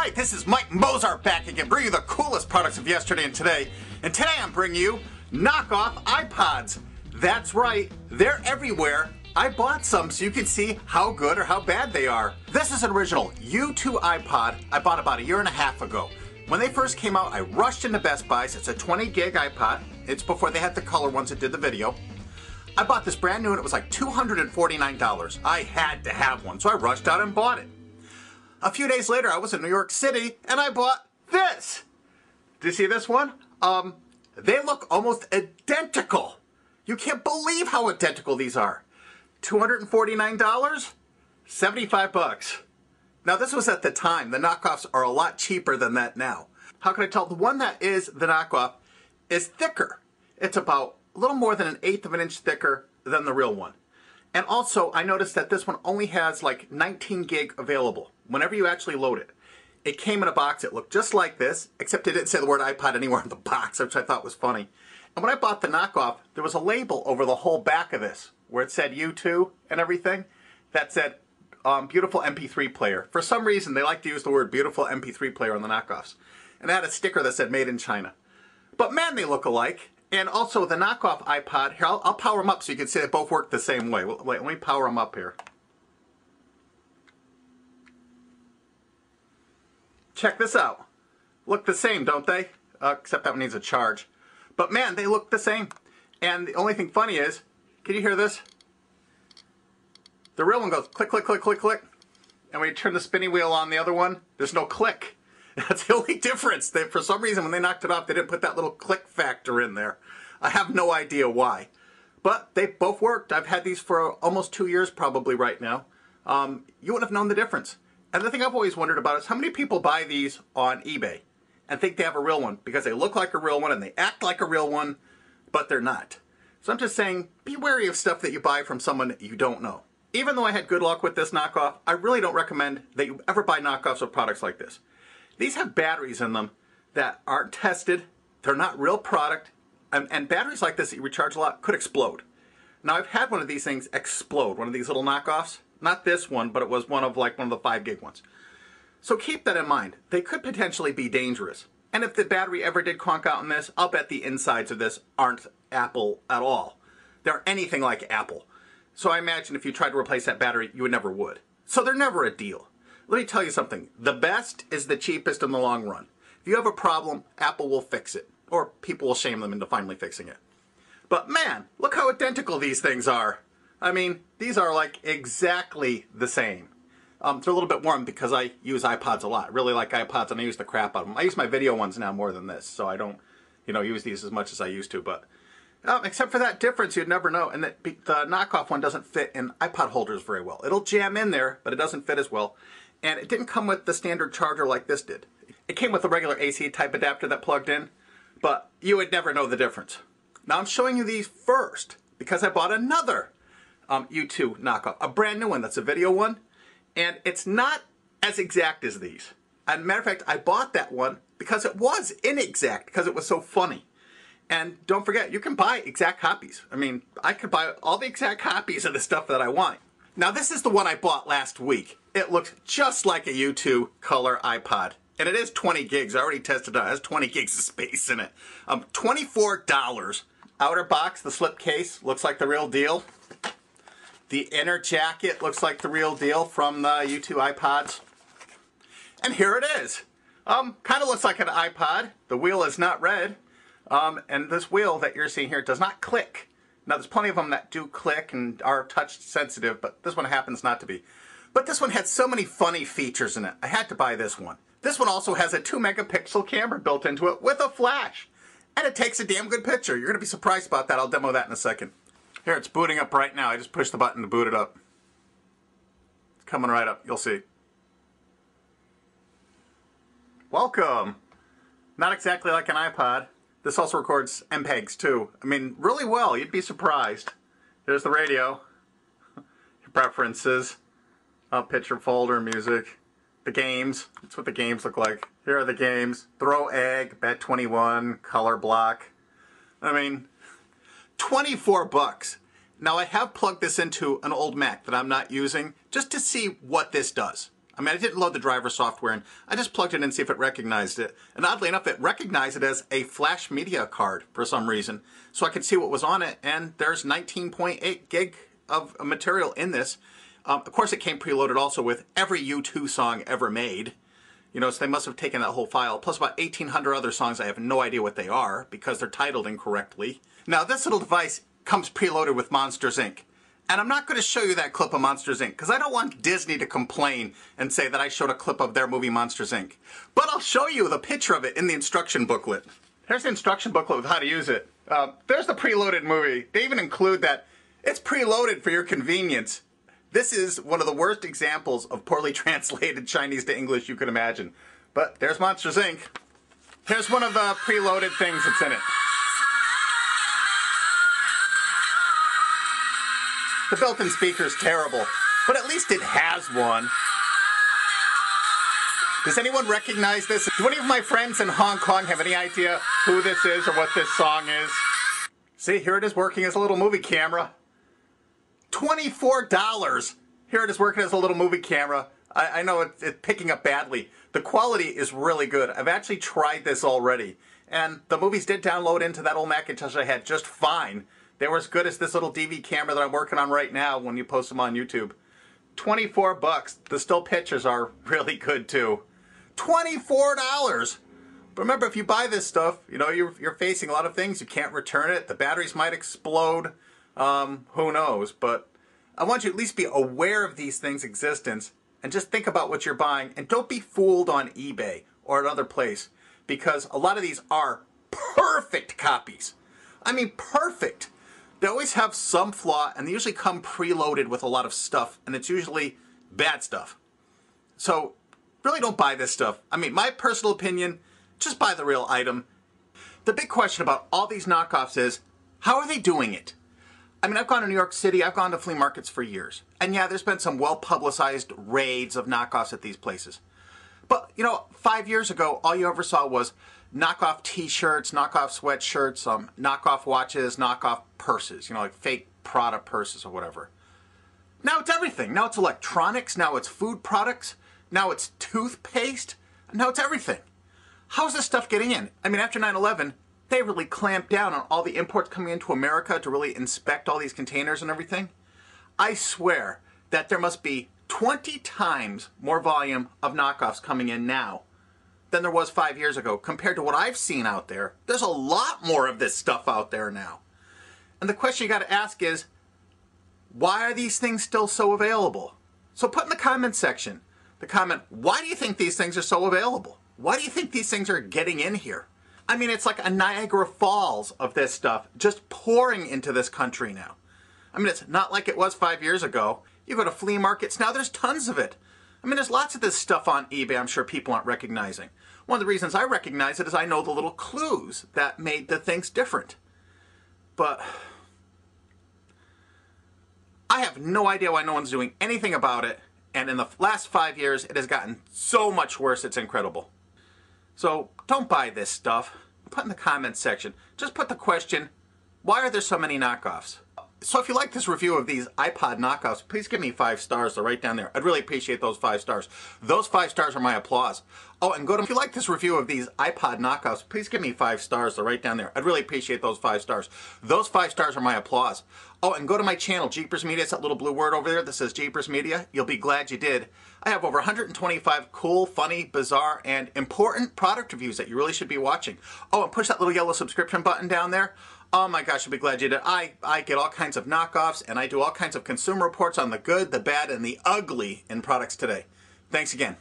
Hi, this is Mike Mozart back again, bringing you the coolest products of yesterday and today. And today I'm bringing you knockoff iPods. That's right, they're everywhere. I bought some so you can see how good or how bad they are. This is an original U2 iPod I bought about 1.5 years ago. When they first came out, I rushed into Best Buy. It's a 20 gig iPod. It's before they had the color ones that did the video. I bought this brand new and it was like $249. I had to have one, so I rushed out and bought it. A few days later, I was in New York City and I bought this. Do you see this one? They look almost identical. You can't believe how identical these are. $249? 75 bucks. Now this was at the time. The knockoffs are a lot cheaper than that now. How can I tell? The one that is the knockoff is thicker. It's about a little more than 1/8 of an inch thicker than the real one. And also, I noticed that this one only has like 19 gig available whenever you actually load it. It came in a box. It looked just like this, except it didn't say the word iPod anywhere in the box, which I thought was funny. And when I bought the knockoff, there was a label over the whole back of this where it said U2 and everything. That said, beautiful MP3 player. For some reason, they like to use the word beautiful MP3 player on the knockoffs. And it had a sticker that said made in China. But man, they look alike. And also the knockoff iPod, here, I'll power them up so you can see they both work the same way. Wait, let me power them up here. Check this out. Look the same, don't they? Except that one needs a charge. But man, they look the same. And the only thing funny is, can you hear this? The real one goes click, click, click, click, click. And when you turn the spinning wheel on the other one, there's no click. That's the only difference. For some reason, when they knocked it off, they didn't put that little click factor in there. I have no idea why. But they both worked. I've had these for almost 2 years probably right now. You wouldn't have known the difference. And the thing I've always wondered about is how many people buy these on eBay and think they have a real one because they look like a real one and they act like a real one, but they're not. So I'm just saying, be wary of stuff that you buy from someone that you don't know. Even though I had good luck with this knockoff, I really don't recommend that you ever buy knockoffs of products like this. These have batteries in them that aren't tested, they're not real product, and batteries like this that you recharge a lot could explode. Now I've had one of these things explode, one of these little knockoffs. Not this one, but it was one of the 5 gig ones. So keep that in mind. They could potentially be dangerous. And if the battery ever did conk out in this, I'll bet the insides of this aren't Apple at all. They're anything like Apple. So I imagine if you tried to replace that battery, you never would. So they're never a deal. Let me tell you something. The best is the cheapest in the long run. If you have a problem, Apple will fix it. Or people will shame them into finally fixing it. But man, look how identical these things are. I mean, these are like exactly the same. They're a little bit warm because I use iPods a lot. I really like iPods and I use the crap out of them. I use my video ones now more than this, so I don't, use these as much as I used to. But except for that difference, you'd never know. And the knockoff one doesn't fit in iPod holders very well. It'll jam in there, but it doesn't fit as well. And it didn't come with the standard charger like this did. It came with a regular AC type adapter that plugged in, but you would never know the difference. Now I'm showing you these first because I bought another U2 knockoff, a brand new one that's a video one, and it's not as exact as these. As a matter of fact, I bought that one because it was inexact, because it was so funny. And don't forget, you can buy exact copies. I mean, I could buy all the exact copies of the stuff that I want. Now this is the one I bought last week. It looks just like a U2 color iPod. And it is 20 gigs. I already tested it out. It has 20 gigs of space in it. $24. Outer box, the slip case, looks like the real deal. The inner jacket looks like the real deal from the U2 iPods. And here it is. Kind of looks like an iPod. The wheel is not red. And this wheel that you're seeing here does not click. Now there's plenty of them that do click and are touch sensitive, but this one happens not to be. But this one had so many funny features in it. I had to buy this one. This one also has a 2-megapixel camera built into it with a flash. And it takes a damn good picture. You're going to be surprised about that. I'll demo that in a second. Here, it's booting up right now. I just pushed the button to boot it up. It's coming right up. You'll see. Welcome. Not exactly like an iPod. This also records MPEGs too. I mean, really well. You'd be surprised. There's the radio. Your preferences. Picture folder, music. The games. That's what the games look like. Here are the games. Throw Egg, Bet 21, Color Block. I mean, 24 bucks. Now I have plugged this into an old Mac that I'm not using just to see what this does. I mean, I didn't load the driver software in. I just plugged it in and see if it recognized it. And oddly enough, it recognized it as a flash media card for some reason. So I could see what was on it, and there's 19.8 gig of material in this. Of course, it came preloaded also with every U2 song ever made. You know, so they must have taken that whole file, plus about 1,800 other songs I have no idea what they are, because they're titled incorrectly. Now, this little device comes preloaded with Monsters, Inc. And I'm not going to show you that clip of Monsters, Inc., because I don't want Disney to complain and say that I showed a clip of their movie Monsters, Inc. But I'll show you the picture of it in the instruction booklet. Here's the instruction booklet with how to use it. There's the preloaded movie. They even include that it's preloaded for your convenience. This is one of the worst examples of poorly translated Chinese to English you could imagine. But there's Monsters, Inc. Here's one of the preloaded things that's in it. The built-in speaker's terrible, but at least it has one. Does anyone recognize this? Do any of my friends in Hong Kong have any idea who this is or what this song is? See, here it is working as a little movie camera. $24. Here it is working as a little movie camera. I know it's picking up badly. The quality is really good. I've actually tried this already. And the movies did download into that old Macintosh I had just fine. They were as good as this little DV camera that I'm working on right now when you post them on YouTube. 24 bucks. The still pictures are really good too. $24! But remember, if you buy this stuff, you know, you're facing a lot of things. You can't return it. The batteries might explode. Who knows? But I want you to at least be aware of these things' existence and just think about what you're buying. And don't be fooled on eBay or another place, because a lot of these are perfect copies. I mean, perfect. They always have some flaw, and they usually come preloaded with a lot of stuff, and it's usually bad stuff. So really don't buy this stuff. I mean, my personal opinion, just buy the real item. The big question about all these knockoffs is, how are they doing it? I mean, I've gone to New York City, I've gone to flea markets for years. And yeah, there's been some well-publicized raids of knockoffs at these places. But, you know, 5 years ago, all you ever saw was knockoff t-shirts, knockoff sweatshirts, knockoff watches, knockoff purses, you know, like fake Prada purses or whatever. Now it's everything. Now it's electronics, now it's food products, now it's toothpaste, now it's everything. How's this stuff getting in? I mean, after 9/11, they really clamped down on all the imports coming into America to really inspect all these containers and everything. I swear that there must be 20 times more volume of knockoffs coming in now than there was 5 years ago compared to what I've seen out there. There's a lot more of this stuff out there now. And the question you got to ask is, why are these things still so available? So put in the comment section, the comment, why do you think these things are so available? Why do you think these things are getting in here? I mean, it's like a Niagara Falls of this stuff just pouring into this country now. I mean, it's not like it was 5 years ago. You go to flea markets, now there's tons of it. I mean, there's lots of this stuff on eBay I'm sure people aren't recognizing. One of the reasons I recognize it is I know the little clues that made the things different. But I have no idea why no one's doing anything about it. And in the last 5 years, it has gotten so much worse, it's incredible. So don't buy this stuff. Put in the comments section. Just put the question, why are there so many knockoffs? So if you like this review of these Ipod knockoffs, please give me 5 stars. They're right down there. I'd really appreciate those 5 stars. Those 5 stars are my applause. Oh, and if you like this review of these Ipod knockoffs, please give me 5 stars. They're right down there. I'd really appreciate those 5 stars. Those 5 stars are my applause. Oh, and go to my channel, Jeepers Media. It's that little blue word over there that says Jeepers Media. You'll be glad you did. I have over 125 cool, funny, bizarre, and important product reviews that you really should be watching. Oh, and push that little yellow subscription button down there. Oh my gosh, you'll be glad you did. I get all kinds of knockoffs, and I do all kinds of consumer reports on the good, the bad, and the ugly in products today. Thanks again.